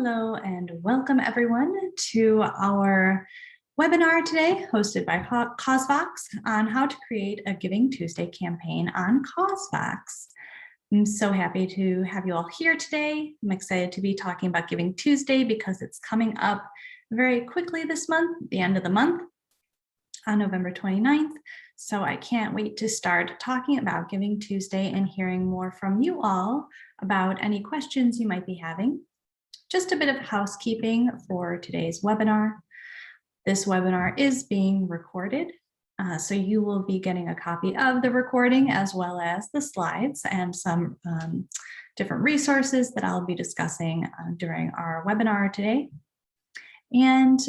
Hello and welcome everyone to our webinar today hosted by CauseVox on how to create a Giving Tuesday campaign on CauseVox. I'm so happy to have you all here today. I'm excited to be talking about Giving Tuesday because it's coming up very quickly this month, the end of the month on November 29th. So I can't wait to start talking about Giving Tuesday and hearing more from you all about any questions you might be having. Just a bit of housekeeping for today's webinar. This webinar is being recorded, so you will be getting a copy of the recording as well as the slides and some different resources that I'll be discussing during our webinar today. And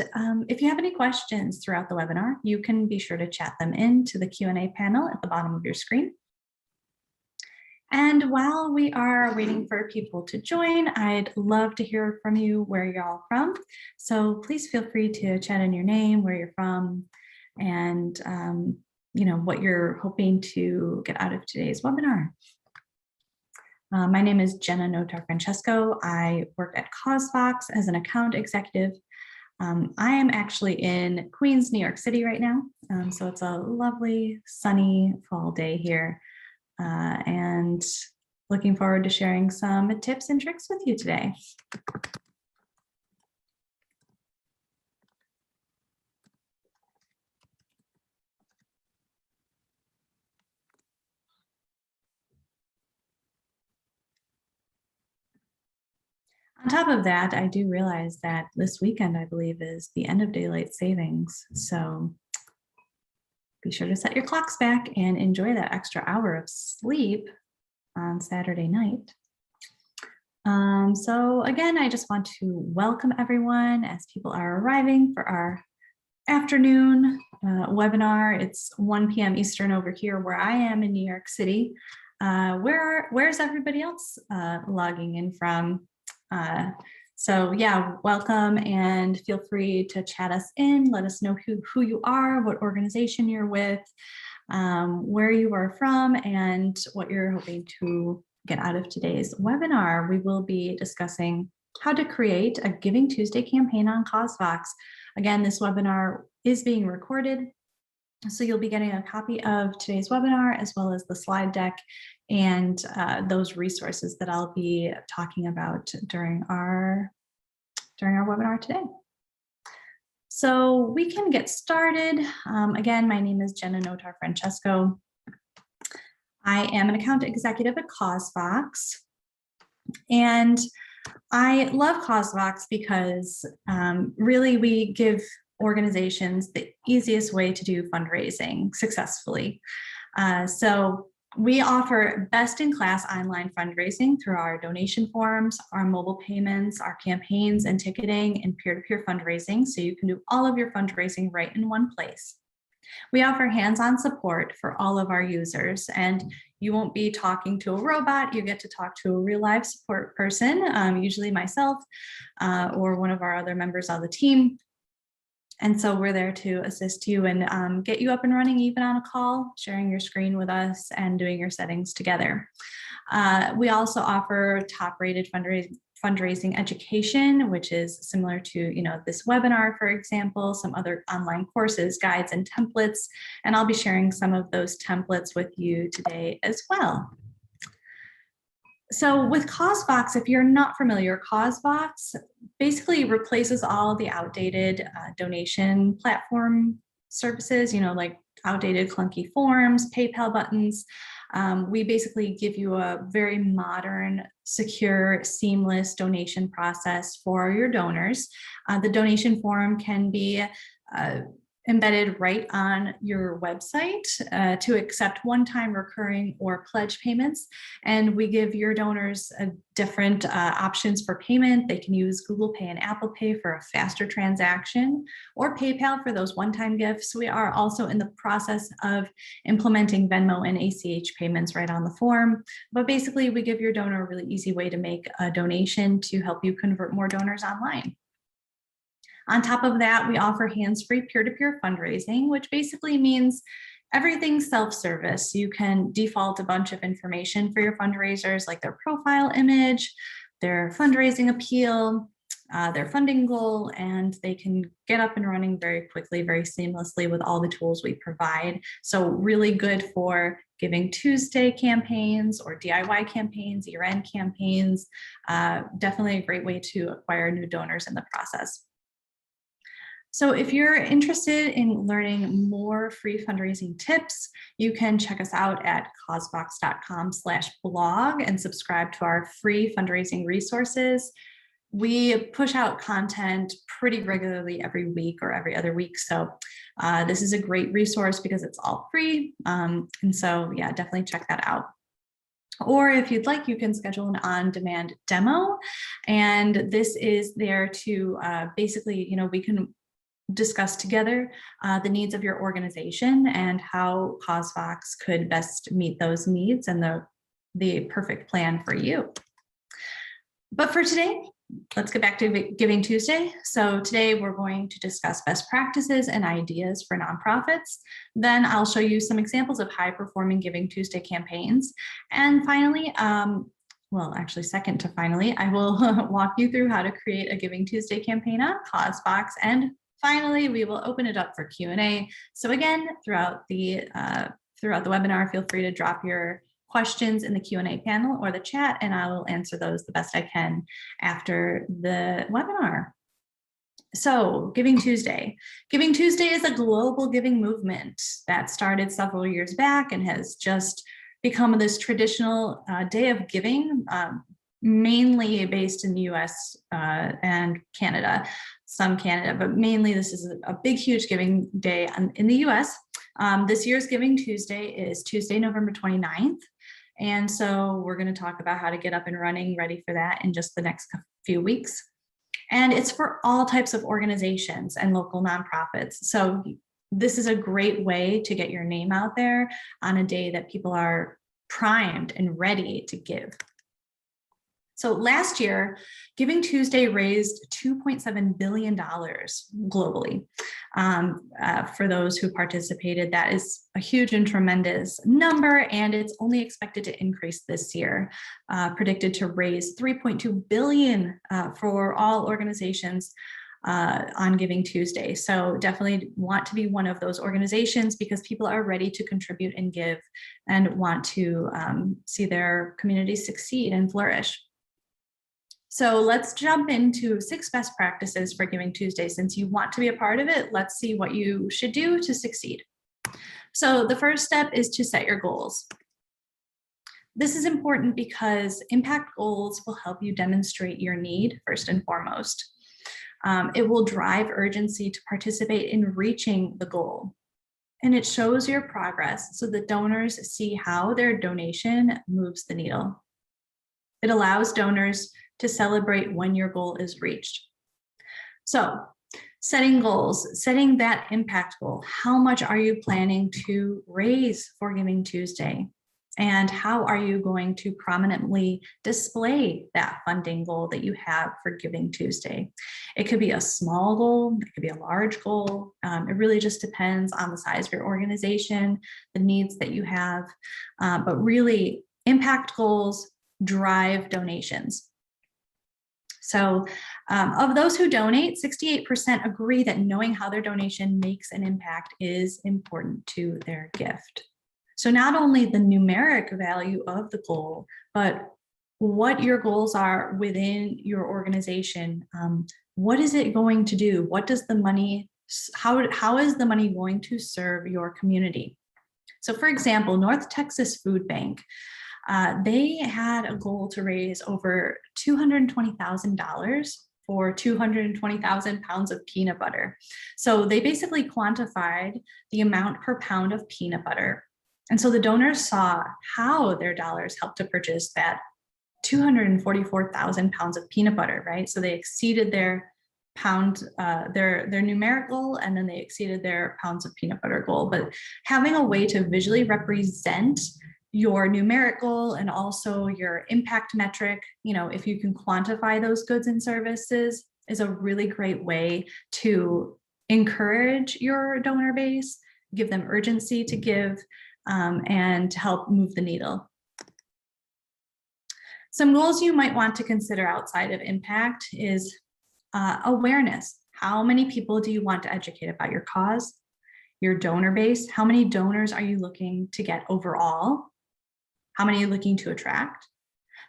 if you have any questions throughout the webinar, you can be sure to chat them into the Q&A panel at the bottom of your screen. And while we are waiting for people to join, I'd love to hear from you where you're all from. So please feel free to chat in your name, where you're from, and what you're hoping to get out of today's webinar. My name is Jenna Notar-Francesco. I work at CauseVox as an account executive. I am actually in Queens, New York City right now. So it's a lovely sunny fall day here. And looking forward to sharing some tips and tricks with you today. On top of that, I do realize that this weekend, I believe, is the end of daylight savings. So be sure to set your clocks back and enjoy that extra hour of sleep on Saturday night. So again, I just want to welcome everyone as people are arriving for our afternoon webinar. It's 1 p.m. Eastern over here where I am in New York City. Where's everybody else logging in from? So yeah, welcome and feel free to chat us in. Let us know who you are, what organization you're with, where you are from, and what you're hoping to get out of today's webinar. We will be discussing how to create a Giving Tuesday campaign on CauseVox. Again, this webinar is being recorded, so you'll be getting a copy of today's webinar as well as the slide deck and those resources that I'll be talking about during our webinar today. So we can get started. Again, my name is Jenna Notar-Francesco. I am an account executive at CauseVox, and I love CauseVox because really we give organizations the easiest way to do fundraising successfully. So we offer best-in-class online fundraising through our donation forms, our mobile payments, our campaigns and ticketing, and peer-to-peer fundraising, so you can do all of your fundraising right in one place. We offer hands-on support for all of our users, and you won't be talking to a robot. You get to talk to a real live support person, usually myself or one of our other members of the team. And so we're there to assist you and get you up and running even on a call, sharing your screen with us and doing your settings together. We also offer top-rated fundraising education, which is similar to this webinar, for example, some other online courses, guides, and templates. And I'll be sharing some of those templates with you today as well. So with CauseVox, if you're not familiar, CauseVox basically replaces all the outdated donation platform services, like outdated clunky forms, PayPal buttons. We basically give you a very modern, secure, seamless donation process for your donors. The donation form can be embedded right on your website to accept one-time recurring or pledge payments. And we give your donors different options for payment. They can use Google Pay and Apple Pay for a faster transaction, or PayPal for those one-time gifts. We are also in the process of implementing Venmo and ACH payments right on the form. But basically, we give your donor a really easy way to make a donation to help you convert more donors online. On top of that, we offer hands-free peer-to-peer fundraising, which basically means everything's self-service. You can default a bunch of information for your fundraisers, like their profile image, their fundraising appeal, their funding goal, and they can get up and running very quickly, very seamlessly with all the tools we provide. So really good for GivingTuesday campaigns or DIY campaigns, year-end campaigns. Definitely a great way to acquire new donors in the process. So if you're interested in learning more free fundraising tips, you can check us out at causevox.com/blog and subscribe to our free fundraising resources. We push out content pretty regularly every week or every other week. So this is a great resource because it's all free. And so yeah, definitely check that out. Or if you'd like, you can schedule an on-demand demo. And this is there to basically, we can discuss together the needs of your organization and how CauseVox could best meet those needs and the perfect plan for you. But for today, let's get back to GivingTuesday. So today we're going to discuss best practices and ideas for nonprofits. Then I'll show you some examples of high-performing GivingTuesday campaigns. And finally, well, actually second to finally, I will walk you through how to create a GivingTuesday campaign on CauseVox. And finally, we will open it up for Q&A. So again, throughout the webinar, feel free to drop your questions in the Q&A panel or the chat, and I will answer those the best I can after the webinar. So GivingTuesday. GivingTuesday is a global giving movement that started several years back and has just become this traditional day of giving, mainly based in the US and Canada, some Canada, but mainly this is a big, huge giving day in the US. This year's GivingTuesday is Tuesday, November 29th. And so we're going to talk about how to get up and running ready for that in just the next few weeks. And it's for all types of organizations and local nonprofits. So this is a great way to get your name out there on a day that people are primed and ready to give. So last year, GivingTuesday raised $2.7 billion globally. For those who participated, that is a huge and tremendous number, and it's only expected to increase this year, predicted to raise $3.2 billion for all organizations on GivingTuesday. So definitely want to be one of those organizations because people are ready to contribute and give and want to see their communities succeed and flourish. So let's jump into 6 best practices for GivingTuesday. Since you want to be a part of it, let's see what you should do to succeed. So the first step is to set your goals. This is important because impact goals will help you demonstrate your need first and foremost. It will drive urgency to participate in reaching the goal. And it shows your progress so that donors see how their donation moves the needle. It allows donors to celebrate when your goal is reached. So setting goals, setting that impact goal. How much are you planning to raise for GivingTuesday? And how are you going to prominently display that funding goal that you have for GivingTuesday? It could be a small goal, it could be a large goal. It really just depends on the size of your organization, the needs that you have, but really impact goals drive donations. So of those who donate, 68% agree that knowing how their donation makes an impact is important to their gift. So not only the numeric value of the goal, but what your goals are within your organization. What is it going to do? What does the money, how is the money going to serve your community? So for example, North Texas Food Bank, they had a goal to raise over $220,000 for 220,000 pounds of peanut butter. So they basically quantified the amount per pound of peanut butter. And so the donors saw how their dollars helped to purchase that 244,000 pounds of peanut butter, right? So they exceeded their their numeric goal, and then they exceeded their pounds of peanut butter goal. But having a way to visually represent your numeric goal and also your impact metric, if you can quantify those goods and services, is a really great way to encourage your donor base, give them urgency to give, and to help move the needle. Some goals you might want to consider outside of impact is Awareness. How many people do you want to educate about your cause? Your donor base. How many donors are you looking to get overall? How many are you looking to attract?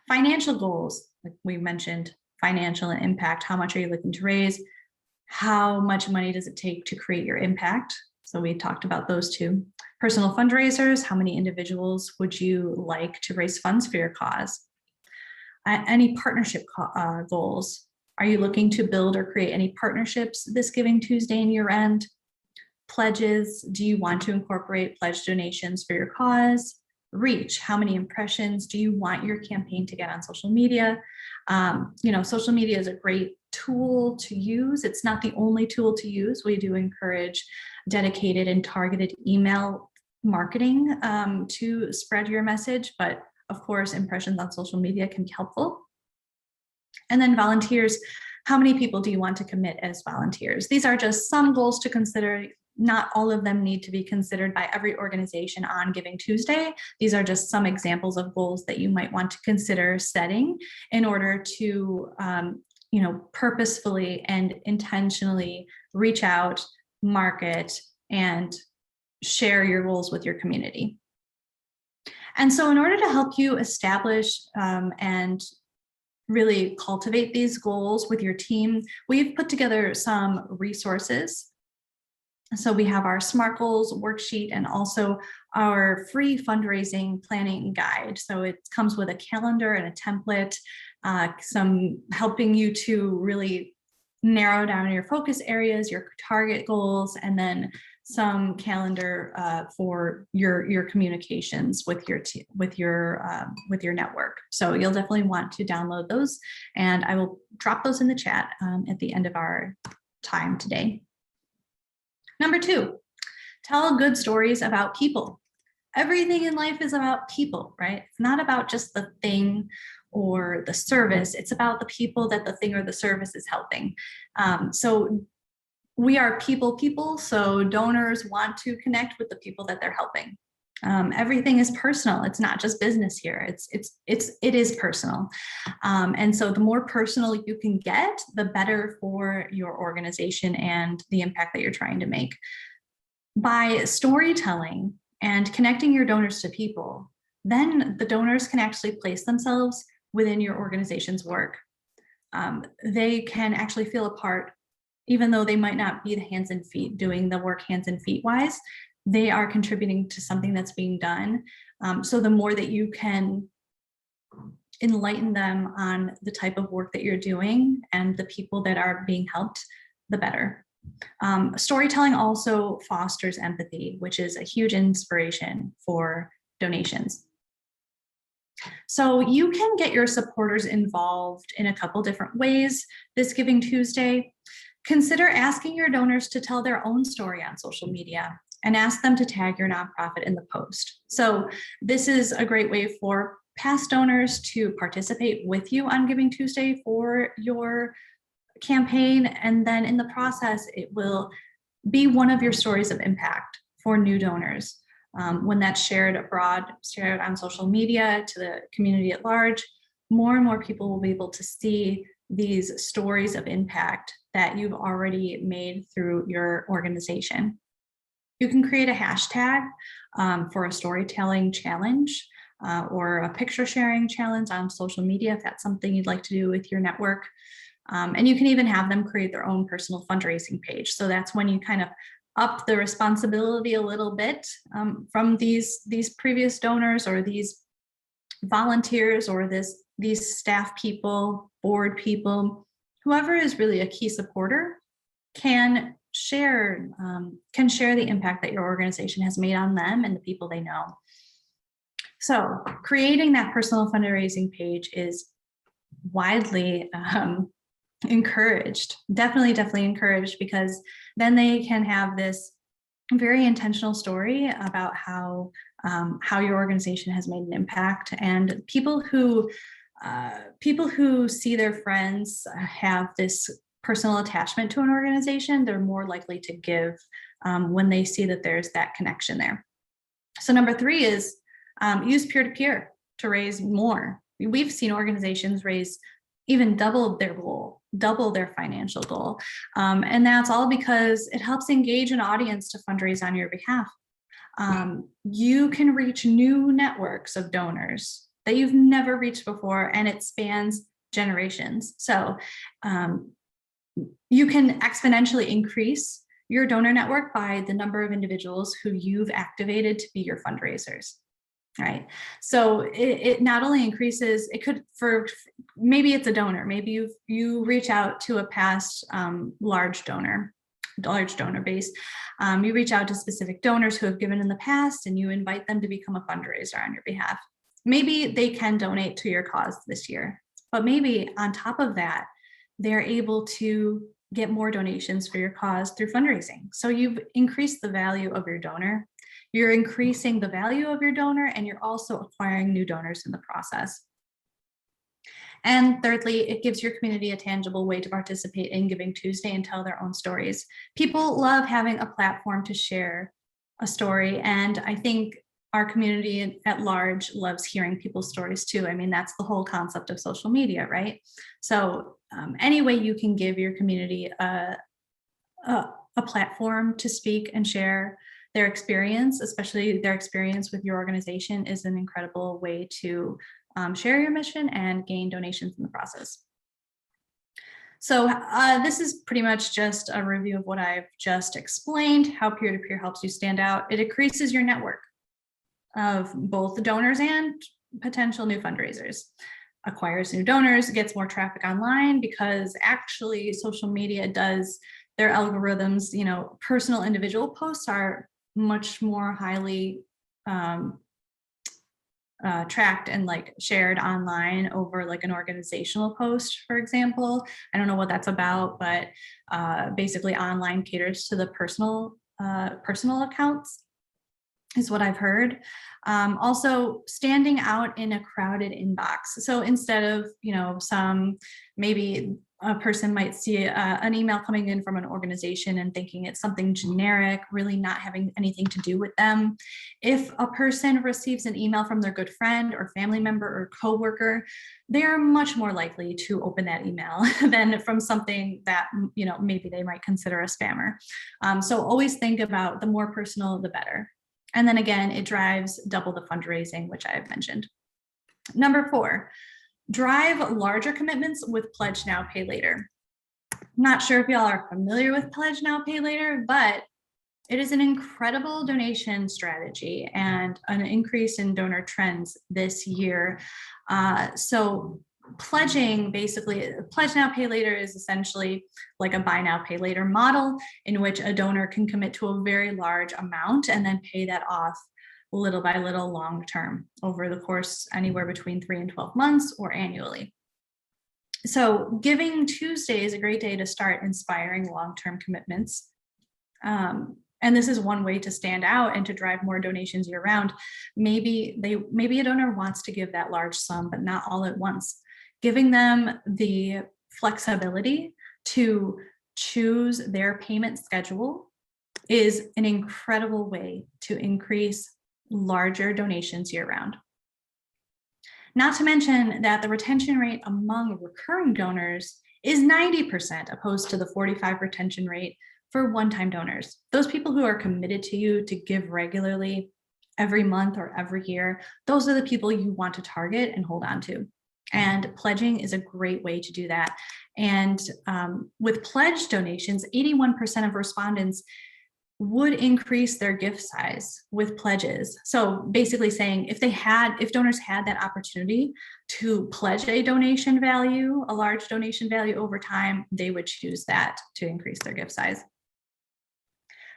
Financial goals, like we mentioned, financial and impact. How much are you looking to raise? How much money does it take to create your impact? So we talked about those two. Personal fundraisers, how many individuals would you like to raise funds for your cause? Any partnership goals. Are you looking to build or create any partnerships this Giving Tuesday and year end? Pledges, do you want to incorporate pledge donations for your cause? Reach, how many impressions do you want your campaign to get on social media? Social media is a great tool to use. It's not the only tool to use. We do encourage dedicated and targeted email marketing to spread your message, but of course, impressions on social media can be helpful. And then volunteers, how many people do you want to commit as volunteers? These are just some goals to consider. Not all of them need to be considered by every organization on Giving Tuesday. These are just some examples of goals that you might want to consider setting in order to, purposefully and intentionally reach out, market, and share your goals with your community. And so in order to help you establish and really cultivate these goals with your team, we've put together some resources. So we have our SMART goals worksheet and also our free fundraising planning guide. So it comes with a calendar and a template, some helping you to really narrow down your focus areas, your target goals, and then some calendar for your communications with your network. So you'll definitely want to download those, and I will drop those in the chat at the end of our time today. Number 2, tell good stories about people. Everything in life is about people, right? It's not about just the thing or the service. It's about the people that the thing or the service is helping. So we are people, so donors want to connect with the people that they're helping. Everything is personal. It's not just business here. It is personal. And so the more personal you can get, the better for your organization and the impact that you're trying to make. By storytelling and connecting your donors to people, then the donors can actually place themselves within your organization's work. They can actually feel a part, even though they might not be the hands and feet doing the work hands and feet wise. They are contributing to something that's being done. So the more that you can enlighten them on the type of work that you're doing and the people that are being helped, the better. Storytelling also fosters empathy, which is a huge inspiration for donations. So you can get your supporters involved in a couple different ways this Giving Tuesday. Consider asking your donors to tell their own story on social media and ask them to tag your nonprofit in the post. So this is a great way for past donors to participate with you on Giving Tuesday for your campaign. And then in the process, it will be one of your stories of impact for new donors. When that's shared abroad, shared on social media to the community at large, more and more people will be able to see these stories of impact that you've already made through your organization. You can create a hashtag for a storytelling challenge or a picture sharing challenge on social media if that's something you'd like to do with your network. And you can even have them create their own personal fundraising page. So that's when you kind of up the responsibility a little bit from these previous donors or these volunteers or these staff people, board people, whoever is really a key supporter can share the impact that your organization has made on them and the people they know. So creating that personal fundraising page is widely encouraged, definitely encouraged, because then they can have this very intentional story about how your organization has made an impact. And people who see their friends have this personal attachment to an organization, they're more likely to give when they see that there's that connection there. So number 3 is use peer-to-peer to raise more. We've seen organizations raise even double their goal, double their financial goal. And that's all because it helps engage an audience to fundraise on your behalf. You can reach new networks of donors that you've never reached before, and it spans generations. So you can exponentially increase your donor network by the number of individuals who you've activated to be your fundraisers. Right. So it not only increases, it could, for maybe it's a donor, maybe you reach out to a past large donor base. You reach out to specific donors who have given in the past, and you invite them to become a fundraiser on your behalf. Maybe they can donate to your cause this year, but maybe on top of that, they're able to get more donations for your cause through fundraising. So you've increased the value of your donor. You're increasing the value of your donor, and you're also acquiring new donors in the process. And thirdly, it gives your community a tangible way to participate in Giving Tuesday and tell their own stories. People love having a platform to share a story, and I think our community at large loves hearing people's stories too. I mean, that's the whole concept of social media, right? So any way you can give your community a platform to speak and share their experience, especially their experience with your organization, is an incredible way to share your mission and gain donations in the process. So this is pretty much just a review of what I've just explained, how peer-to-peer helps you stand out. It increases your network of both donors and potential new fundraisers, acquires new donors, gets more traffic online, because actually social media does their algorithms, you know, personal individual posts are much more highly tracked and like shared online over like an organizational post, for example. I don't know what that's about, but basically online caters to the personal accounts is what I've heard. Also standing out in a crowded inbox. So instead of, you know, maybe a person might see an email coming in from an organization and thinking it's something generic, really not having anything to do with them. If a person receives an email from their good friend or family member or coworker, they're much more likely to open that email than from something that, you know, maybe they might consider a spammer. So always think about the more personal, the better. And then again, it drives double the fundraising, which I've mentioned. Number 4, drive larger commitments with Pledge Now, Pay Later. Not sure if y'all are familiar with Pledge Now, Pay Later, but it is an incredible donation strategy and an increase in donor trends this year. So pledging, basically, Pledge Now, Pay Later is essentially like a buy now, pay later model in which a donor can commit to a very large amount and then pay that off little by little long term over the course anywhere between 3 and 12 months or annually. So Giving Tuesday is a great day to start inspiring long-term commitments. And this is one way to stand out and to drive more donations year round. Maybe a donor wants to give that large sum, but not all at once. Giving them the flexibility to choose their payment schedule is an incredible way to increase larger donations year round. Not to mention that the retention rate among recurring donors is 90% opposed to the 45% retention rate for one-time donors. Those people who are committed to you to give regularly every month or every year, those are the people you want to target and hold on to. And pledging is a great way to do that. And with pledge donations, 81% of respondents would increase their gift size with pledges. So basically saying if donors had that opportunity to pledge a donation value, a large donation value over time, they would choose that to increase their gift size.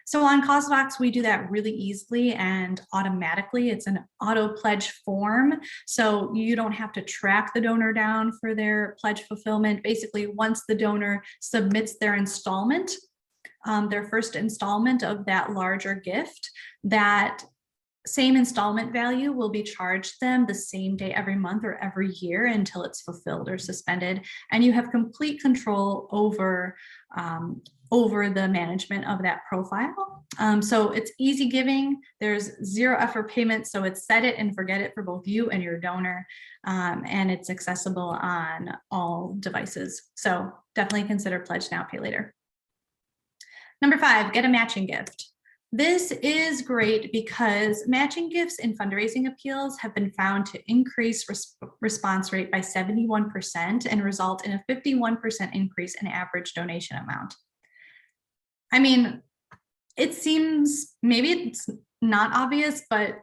So on CauseVox, we do that really easily and automatically. It's an auto pledge form. So you don't have to track the donor down for their pledge fulfillment. Basically, once the donor submits their installment, their first installment of that larger gift, that same installment value will be charged them the same day every month or every year until it's fulfilled or suspended. And you have complete control over over the management of that profile. So it's easy giving. There's zero effort payment. So it's set it and forget it for both you and your donor. And it's accessible on all devices. So definitely consider Pledge Now, Pay Later. Number 5, get a matching gift. This is great because matching gifts in fundraising appeals have been found to increase response rate by 71% and result in a 51% increase in average donation amount. I mean, it seems, maybe it's not obvious, but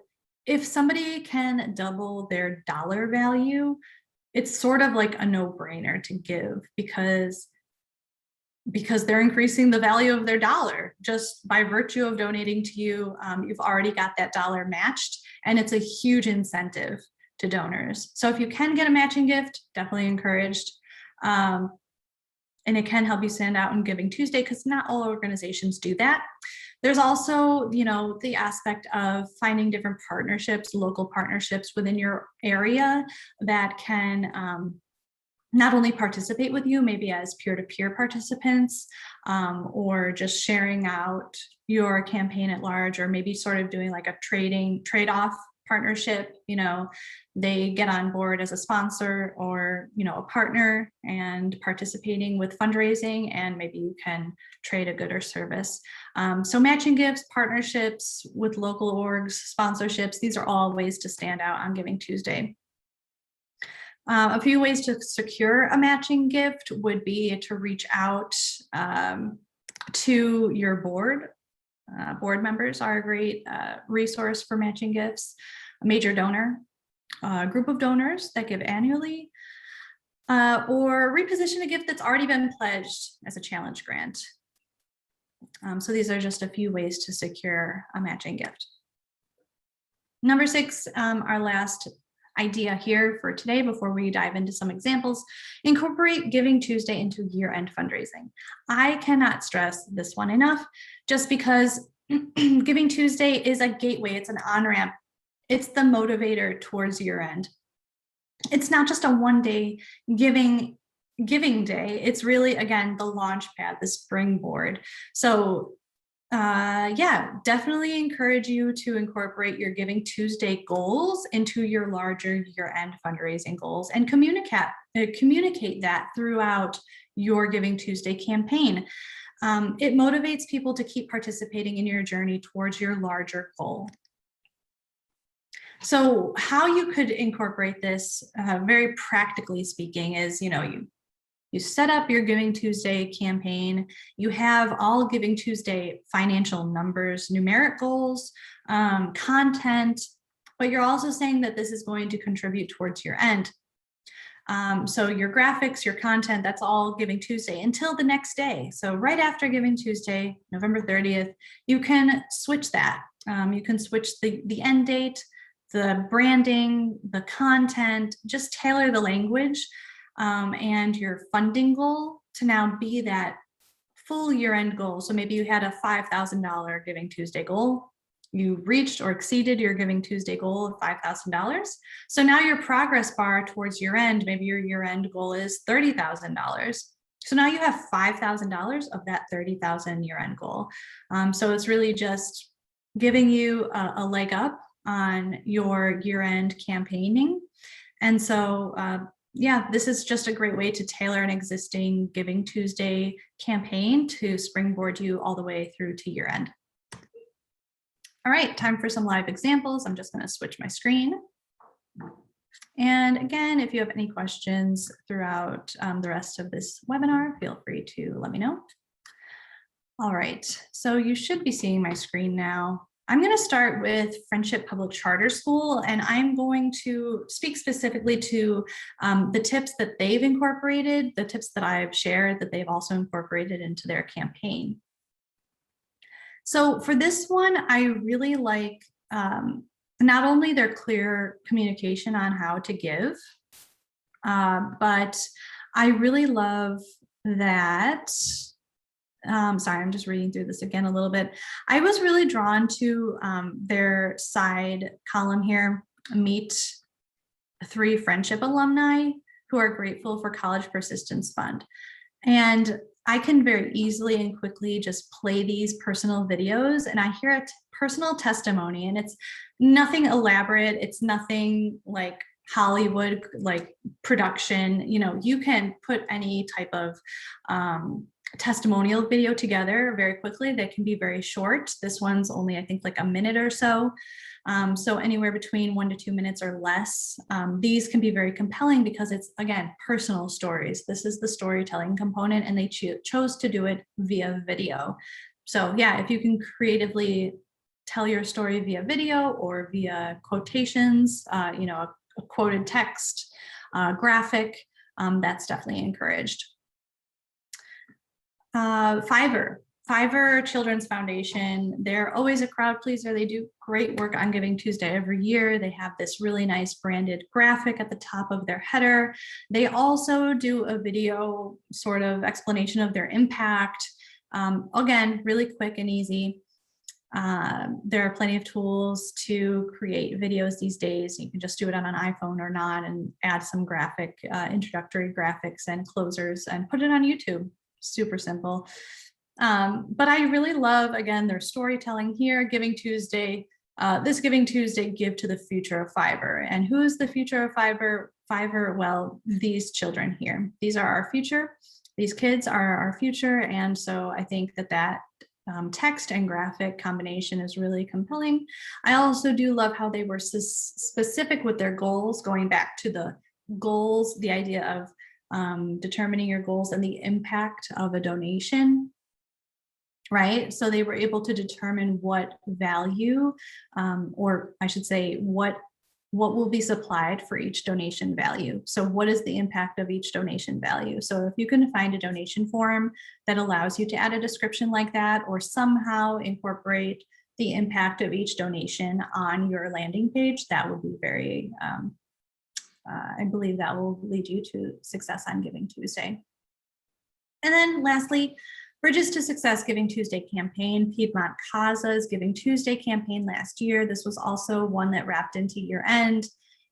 if somebody can double their dollar value, it's sort of like a no-brainer to give because they're increasing the value of their dollar just by virtue of donating to you. You've already got that dollar matched, and it's a huge incentive to donors. So if you can get a matching gift, definitely encouraged. And it can help you stand out in Giving Tuesday because not all organizations do that. There's also, the aspect of finding different partnerships, local partnerships within your area that can not only participate with you, maybe as peer-to-peer participants, or just sharing out your campaign at large, or maybe sort of doing like a trade-off partnership. They get on board as a sponsor or, a partner and participating with fundraising, and maybe you can trade a good or service. So matching gifts, partnerships with local orgs, sponsorships, these are all ways to stand out on Giving Tuesday. A few ways to secure a matching gift would be to reach out to your board. Board members are a great resource for matching gifts. A major donor, a group of donors that give annually, or reposition a gift that's already been pledged as a challenge grant. So these are just a few ways to secure a matching gift. Number 6, our last idea here for today before we dive into some examples, incorporate Giving Tuesday into year-end fundraising. I cannot stress this one enough, just because Giving Tuesday is a gateway, it's an on-ramp, it's the motivator towards year-end. It's not just a one-day giving day, it's really, again, the launch pad, the springboard. So definitely encourage you to incorporate your Giving Tuesday goals into your larger year-end fundraising goals and communicate that throughout your Giving Tuesday campaign. It motivates people to keep participating in your journey towards your larger goal. So how you could incorporate this, very practically speaking, is, you set up your Giving Tuesday campaign, you have all Giving Tuesday financial numbers, numeric goals, content, but you're also saying that this is going to contribute towards your end. So your graphics, your content, that's all Giving Tuesday until the next day. So right after Giving Tuesday, November 30th, you can switch that. You can switch the end date, the branding, the content, just tailor the language. And your funding goal to now be that full year-end goal. So maybe you had a $5,000 Giving Tuesday goal. You reached or exceeded your Giving Tuesday goal of $5,000. So now your progress bar towards year-end, maybe your year-end goal is $30,000. So now you have $5,000 of that $30,000 year-end goal. So it's really just giving you a leg up on your year-end campaigning. And so, this is just a great way to tailor an existing Giving Tuesday campaign to springboard you all the way through to year end. All right, time for some live examples. I'm just going to switch my screen. And again, if you have any questions throughout the rest of this webinar, feel free to let me know. All right, so you should be seeing my screen now. I'm going to start with Friendship Public Charter School, and I'm going to speak specifically to the tips that they've incorporated, the tips that I've shared that they've also incorporated into their campaign. So for this one, I really like not only their clear communication on how to give, but I really love that. Sorry, I'm just reading through this again a little bit. I was really drawn to their side column here, meet 3 friendship alumni who are grateful for College Persistence Fund. And I can very easily and quickly just play these personal videos, and I hear a personal testimony, and it's nothing elaborate. It's nothing like Hollywood, like production. You know, you can put any type of testimonial video together very quickly. That can be very short. This one's only, I think, like a minute or so. So anywhere between 1 to 2 minutes or less. These can be very compelling because it's, again, personal stories. This is the storytelling component, and they chose to do it via video. So yeah, if you can creatively tell your story via video or via quotations, you know, a quoted text, graphic, that's definitely encouraged. Fiverr Children's Foundation, they're always a crowd pleaser. They do great work on Giving Tuesday every year. They have this really nice branded graphic at the top of their header. They also do a video sort of explanation of their impact. Again, really quick and easy. There are plenty of tools to create videos these days. You can just do it on an iPhone or not and add some graphic, introductory graphics and closers and put it on YouTube. Super simple. But I really love, again, their storytelling here. Giving Tuesday, this Giving Tuesday, give to the future of Fiverr. And who is the future of Fiverr? Well, these children here. These are our future. These kids are our future. And so I think that text and graphic combination is really compelling. I also do love how they were specific with their goals, going back to the goals, the idea of determining your goals and the impact of a donation, right? So they were able to determine what value, or I should say, what will be supplied for each donation value. So what is the impact of each donation value? So if you can find a donation form that allows you to add a description like that, or somehow incorporate the impact of each donation on your landing page, that would be very, I believe that will lead you to success on Giving Tuesday. And then lastly, Bridges to Success Giving Tuesday campaign, Piedmont Casa's Giving Tuesday campaign last year. This was also one that wrapped into year end.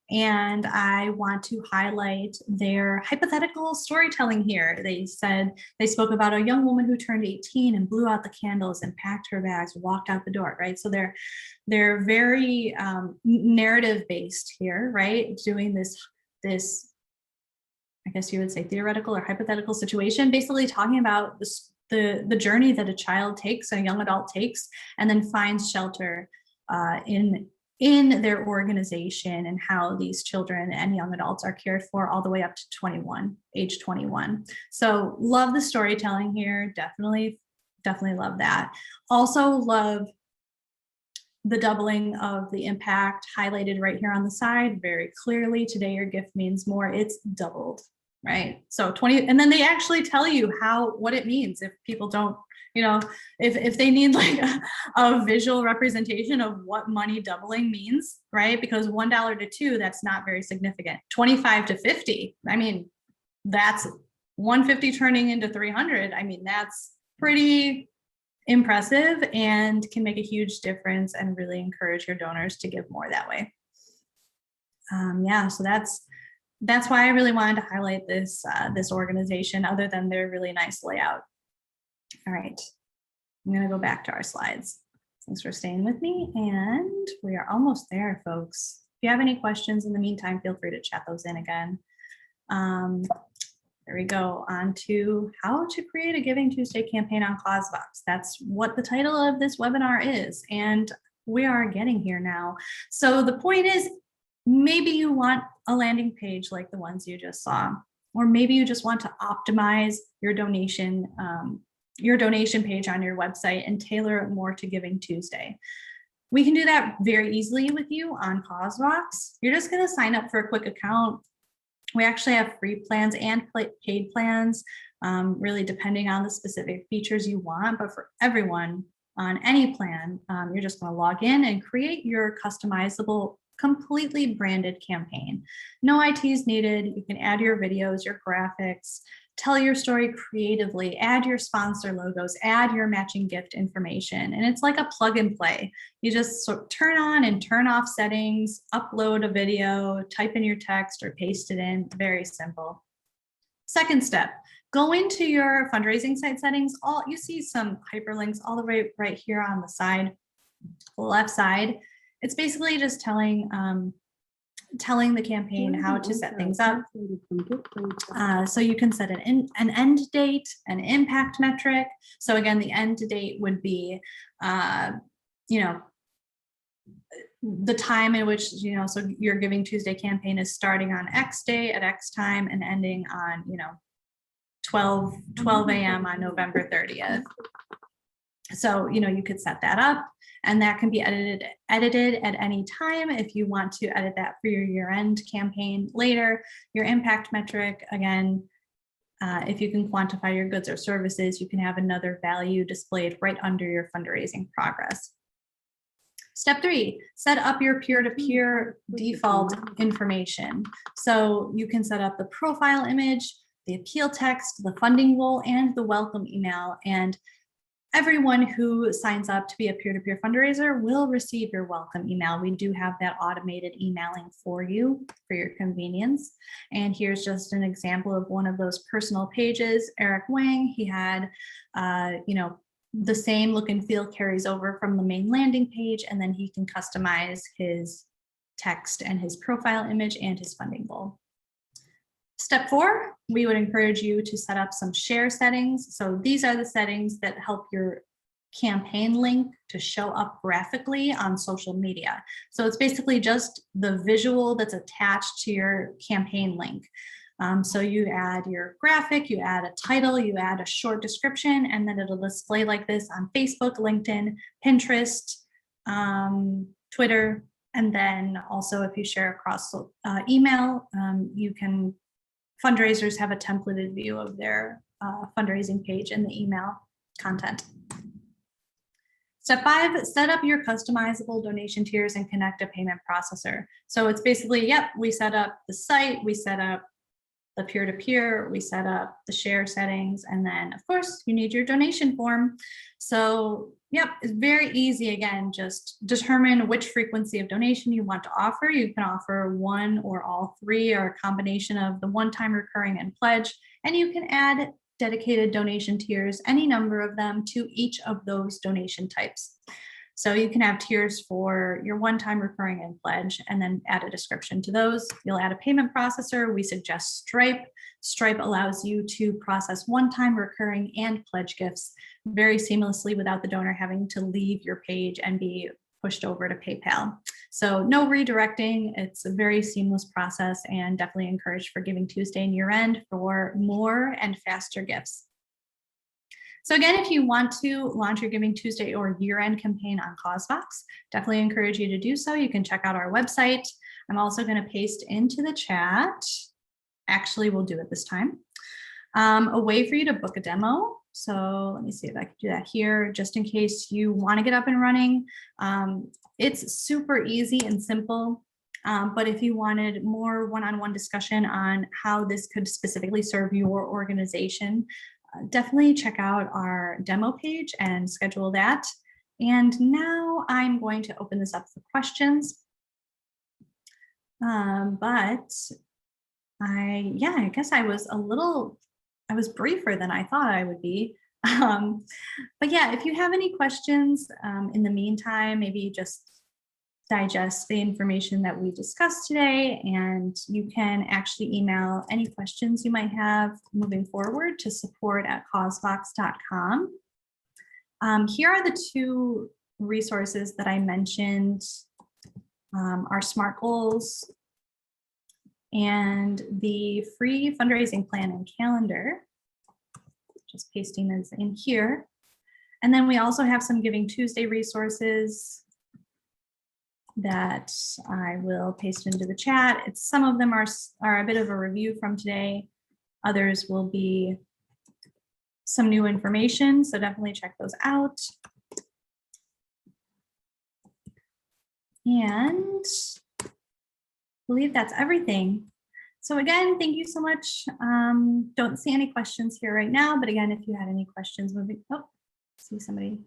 And I want to highlight their hypothetical storytelling here. They spoke about a young woman who turned 18 and blew out the candles and packed her bags, walked out the door, right? So they're very narrative based here, right? Doing this, I guess you would say, theoretical or hypothetical situation, basically talking about the journey that a child takes, a young adult takes, and then finds shelter in their organization, and how these children and young adults are cared for all the way up to age 21. So love the storytelling here. Definitely love that. Also love the doubling of the impact highlighted right here on the side very clearly. Today your gift means more. It's doubled. Right. So 20, and then they actually tell you what it means if people don't, you know, if they need like a visual representation of what money doubling means, right? Because $1 to $2, that's not very significant. 25 to 50, I mean, that's 150 turning into 300. I mean, that's pretty impressive and can make a huge difference and really encourage your donors to give more that way. Yeah, so that's why I really wanted to highlight this organization, other than their really nice layout. All right, I'm going to go back to our slides. Thanks for staying with me, and we are almost there, folks. If you have any questions in the meantime, feel free to chat those in again. There we go, on to how to create a Giving Tuesday campaign on CauseVox. That's what the title of this webinar is, and we are getting here now. So the point is, maybe you want a landing page like the ones you just saw, or maybe you just want to optimize your donation page on your website and tailor it more to Giving Tuesday. We can do that very easily with you on CauseVox. You're just going to sign up for a quick account. We actually have free plans and paid plans, really depending on the specific features you want. But for everyone on any plan, you're just going to log in and create your customizable, completely branded campaign. No ITs needed. You can add your videos, your graphics, tell your story creatively, add your sponsor logos, add your matching gift information. And it's like a plug and play. You just turn on and turn off settings, upload a video, type in your text or paste it in. Very simple. Second step, go into your fundraising site settings. You see some hyperlinks all the way right here on the side, the left side. It's basically just telling the campaign how to set things up. So you can set an end date, an impact metric. So again, the end date would be, the time in which, so your Giving Tuesday campaign is starting on X day at X time and ending on, 12 a.m. on November 30th. So, you could set that up, and that can be edited at any time if you want to edit that for your year-end campaign later. Your impact metric, again, if you can quantify your goods or services, you can have another value displayed right under your fundraising progress. Step 3, set up your peer-to-peer default information. So you can set up the profile image, the appeal text, the funding goal, and the welcome email. And everyone who signs up to be a peer-to-peer fundraiser will receive your welcome email. We do have that automated emailing for you for your convenience. And here's just an example of one of those personal pages. Eric Wang, he had, the same look and feel carries over from the main landing page, and then he can customize his text and his profile image and his funding goal. Step 4, we would encourage you to set up some share settings. So these are the settings that help your campaign link to show up graphically on social media. So it's basically just the visual that's attached to your campaign link. So you add your graphic, you add a title, you add a short description, and then it'll display like this on Facebook, LinkedIn, Pinterest, Twitter, and then also if you share across email, fundraisers have a templated view of their fundraising page in the email content. Step 5, set up your customizable donation tiers and connect a payment processor. So it's basically, we set up the site, we set up the peer-to-peer, we set up the share settings, and then of course you need your donation form. So it's very easy. Again, just determine which frequency of donation you want to offer. You can offer one or all three, or a combination of the one-time, recurring, and pledge, and you can add dedicated donation tiers, any number of them, to each of those donation types. So you can have tiers for your one-time, recurring, and pledge, and then add a description to those. You'll add a payment processor. We suggest Stripe. Stripe allows you to process one-time, recurring, and pledge gifts very seamlessly without the donor having to leave your page and be pushed over to PayPal. So no redirecting. It's a very seamless process, and definitely encouraged for Giving Tuesday and year-end for more and faster gifts. So again, if you want to launch your Giving Tuesday or year-end campaign on CauseVox, definitely encourage you to do so. You can check out our website. I'm also going to paste into the chat, actually we'll do it this time, a way for you to book a demo. So let me see if I can do that here, just in case you want to get up and running. It's super easy and simple. But if you wanted more one-on-one discussion on how this could specifically serve your organization, definitely check out our demo page and schedule that. And now I'm going to open this up for questions. But I guess I was briefer than I thought I would be. But yeah, if you have any questions in the meantime, maybe just digest the information that we discussed today, and you can actually email any questions you might have moving forward to support@causevox.com. Here are the 2 resources that I mentioned, our SMART goals and the free fundraising plan and calendar. Just pasting those in here. And then we also have some Giving Tuesday resources that I will paste into the chat. Some of them are a bit of a review from today. Others will be some new information, so definitely check those out. And I believe that's everything. So again, thank you so much. Don't see any questions here right now, but again, if you had any questions see somebody.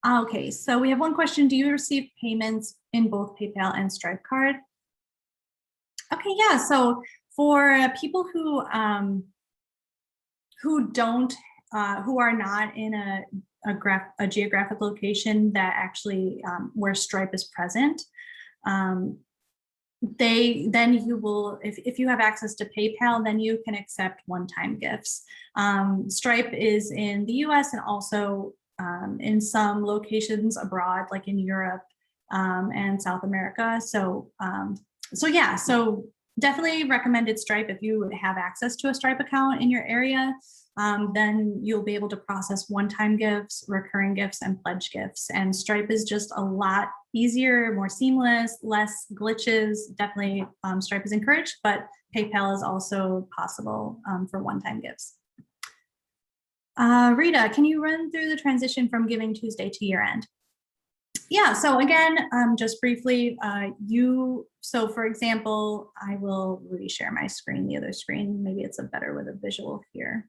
Okay, so we have one question. Do you receive payments in both PayPal and Stripe card? Okay, yeah, so for people who who don't, who are not in a geographic location that actually where Stripe is present, then you will, if you have access to PayPal, then you can accept one-time gifts. Stripe is in the US and also in some locations abroad, like in Europe and South America. So yeah, so definitely recommended Stripe if you have access to a Stripe account in your area. Then you'll be able to process one-time gifts, recurring gifts, and pledge gifts. And Stripe is just a lot easier, more seamless, less glitches. Definitely Stripe is encouraged, but PayPal is also possible for one-time gifts. Rita, can you run through the transition from GivingTuesday to YearEnd? Yeah, so again, just briefly, so for example, I will reshare my screen, the other screen. Maybe it's a better with a visual here.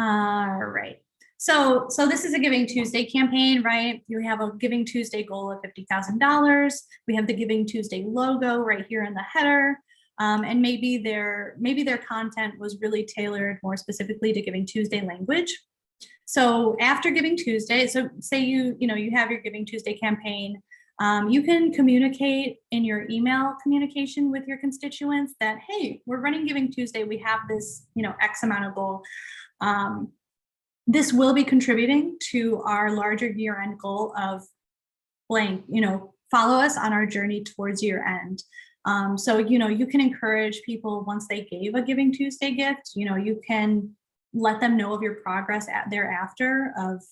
All right. So this is a GivingTuesday campaign, right? You have a GivingTuesday goal of $50,000. We have the GivingTuesday logo right here in the header. And maybe their content was really tailored more specifically to GivingTuesday language. So after GivingTuesday, so say you have your GivingTuesday campaign, you can communicate in your email communication with your constituents that, hey, we're running GivingTuesday. We have this, X amount of goal. This will be contributing to our larger year-end goal of blank, follow us on our journey towards year-end. So, you can encourage people once they gave a GivingTuesday gift, you can let them know of your progress thereafter of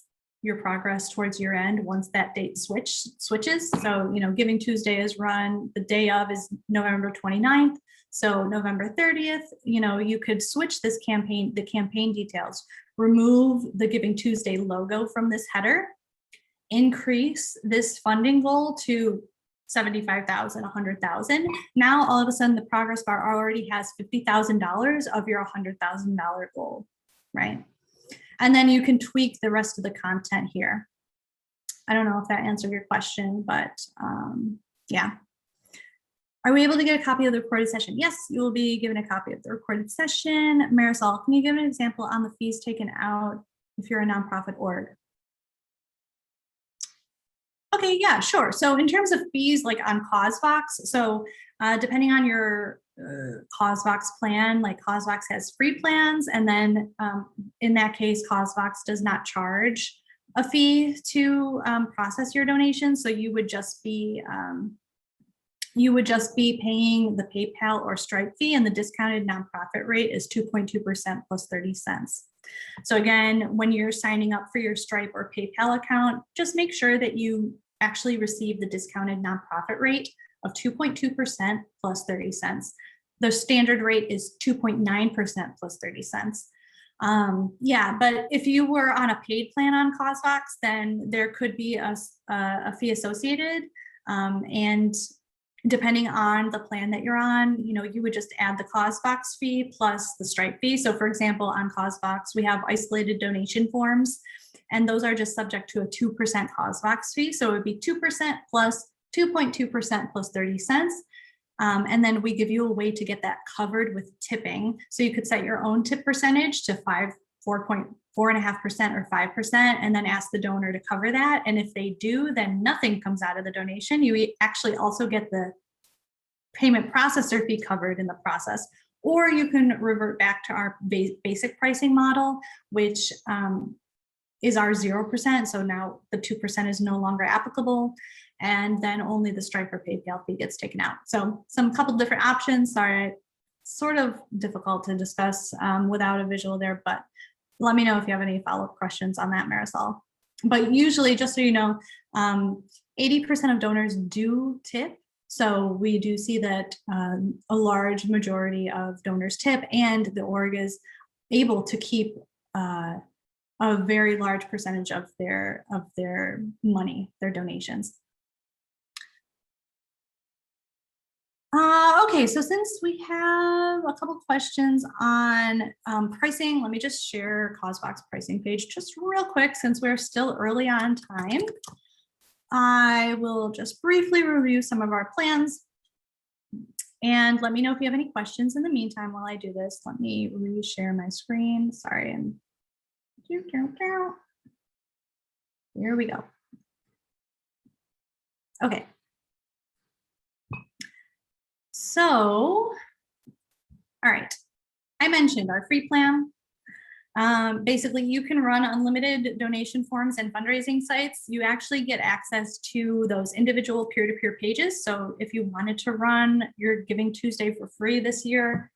your progress towards year end once that date switches. So, GivingTuesday is run, the day of is November 29th. So November 30th, you could switch the campaign details, remove the GivingTuesday logo from this header, increase this funding goal to 75,000, 100,000. Now, all of a sudden, the progress bar already has $50,000 of your $100,000 goal, right? And then you can tweak the rest of the content here. I don't know if that answered your question, but yeah. Are we able to get a copy of the recorded session? Yes, you will be given a copy of the recorded session. Marisol, can you give an example on the fees taken out if you're a nonprofit org? Okay, yeah, sure. So in terms of fees, like on CauseVox, so depending on your CauseVox plan, like CauseVox has free plans, and then in that case, CauseVox does not charge a fee to process your donation. So you would just be paying the PayPal or Stripe fee, and the discounted nonprofit rate is 2.2% plus 30 cents. So again, when you're signing up for your Stripe or PayPal account, just make sure that you actually receive the discounted nonprofit rate of 2.2% plus 30 cents. The standard rate is 2.9% plus 30 cents. Yeah, but if you were on a paid plan on CauseVox, then there could be a fee associated, and depending on the plan that you're on, you would just add the CauseVox fee plus the Stripe fee. So for example, on CauseVox, we have isolated donation forms, and those are just subject to a 2% CauseVox fee. So it would be 2% plus 2.2% plus 30 cents. And then we give you a way to get that covered with tipping. So you could set your own tip percentage to 4.5% or 5%, and then ask the donor to cover that. And if they do, then nothing comes out of the donation. You actually also get the payment processor fee covered in the process. Or you can revert back to our basic pricing model, which is our 0%. So now the 2% is no longer applicable. And then only the Stripe or PayPal fee gets taken out. So couple different options. Sorry, sort of difficult to discuss without a visual there, but let me know if you have any follow-up questions on that, Marisol. But usually, just so you know, 80% of donors do tip. So we do see that a large majority of donors tip, and the org is able to keep a very large percentage of their money, their donations. Okay, so since we have a couple questions on pricing, let me just share CauseVox pricing page just real quick since we're still early on time. I will just briefly review some of our plans. And let me know if you have any questions in the meantime while I do this. Let me reshare my screen. Sorry. Here we go. Okay. So, all right. I mentioned our free plan. Basically, you can run unlimited donation forms and fundraising sites. You actually get access to those individual peer-to-peer pages. So if you wanted to run your Giving Tuesday for free this year,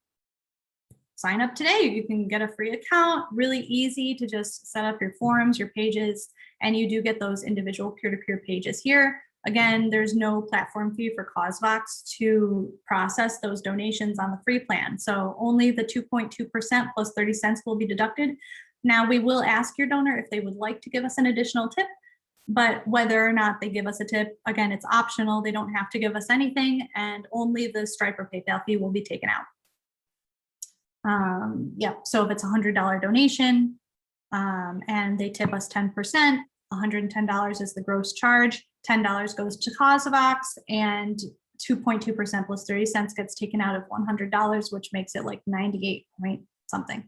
sign up today. You can get a free account, really easy to just set up your forms, your pages, and you do get those individual peer-to-peer pages here. Again, there's no platform fee for CauseVox to process those donations on the free plan. So only the 2.2% plus 30 cents will be deducted. Now we will ask your donor if they would like to give us an additional tip, but whether or not they give us a tip, again, it's optional. They don't have to give us anything, and only the Stripe or PayPal fee will be taken out. Yeah, so if it's a $100 donation and they tip us 10%, $110 is the gross charge, $10 goes to CauseVox, and 2.2% plus 30 cents gets taken out of $100, which makes it like 98 point something.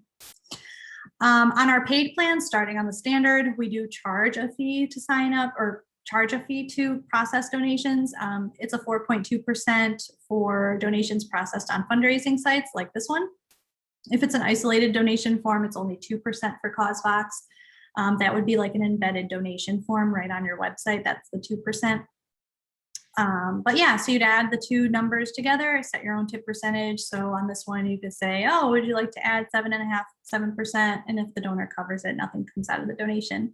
On our paid plan, starting on the standard, we do charge a fee to sign up or charge a fee to process donations. It's a 4.2% for donations processed on fundraising sites like this one. If it's an isolated donation form, it's only 2% for CauseVox. That would be like an embedded donation form right on your website. That's the 2%. But yeah, so you'd add the two numbers together, set your own tip percentage. So on this one, you could say, oh, would you like to add 7.5%, 7%? And if the donor covers it, nothing comes out of the donation.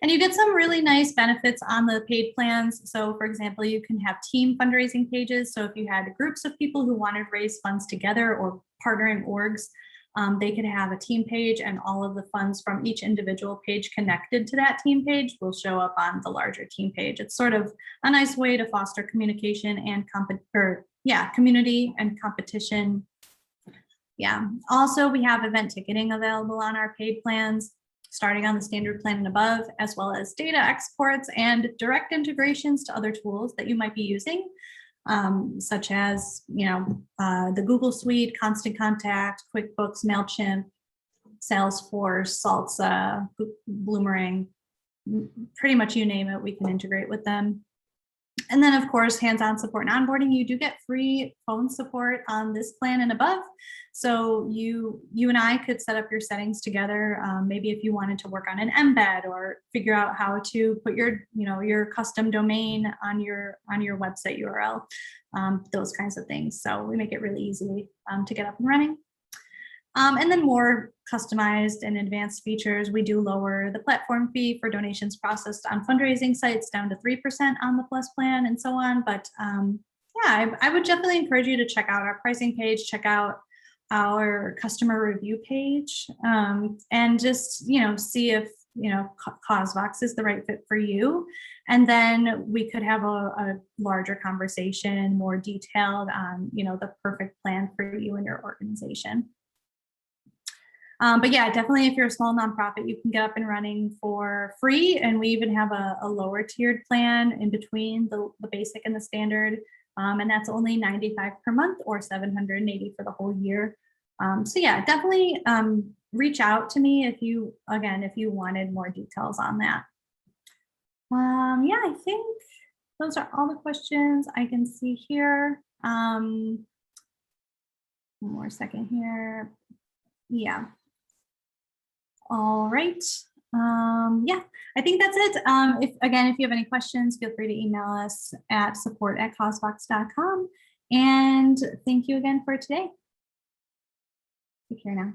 And you get some really nice benefits on the paid plans. So for example, you can have team fundraising pages. So if you had groups of people who wanted to raise funds together or partnering orgs, they could have a team page, and all of the funds from each individual page connected to that team page will show up on the larger team page. It's sort of a nice way to foster communication and community and competition. Yeah. Also, we have event ticketing available on our paid plans, starting on the standard plan and above, as well as data exports and direct integrations to other tools that you might be using. Such as, the Google Suite, Constant Contact, QuickBooks, MailChimp, Salesforce, Salsa, Bloomerang, pretty much you name it, we can integrate with them. And then of course, hands-on support and onboarding, you do get free phone support on this plan and above. So you and I could set up your settings together. Maybe if you wanted to work on an embed or figure out how to put your custom domain on your website URL, those kinds of things. So we make it really easy to get up and running. And then more customized and advanced features, we do lower the platform fee for donations processed on fundraising sites down to 3% on the Plus plan and so on. But yeah, I would definitely encourage you to check out our pricing page, check out our customer review page, and just, see if, CauseVox is the right fit for you. And then we could have a larger conversation, more detailed on, the perfect plan for you and your organization. But yeah, definitely if you're a small nonprofit, you can get up and running for free. And we even have a lower tiered plan in between the basic and the standard. And that's only $95 per month or $780 for the whole year. So yeah, definitely reach out to me if you wanted more details on that. Yeah, I think those are all the questions I can see here. One more second here. Yeah. All right. Yeah, I think that's it. If you have any questions, feel free to email us at support@causevox.com. And thank you again for today. Take care now.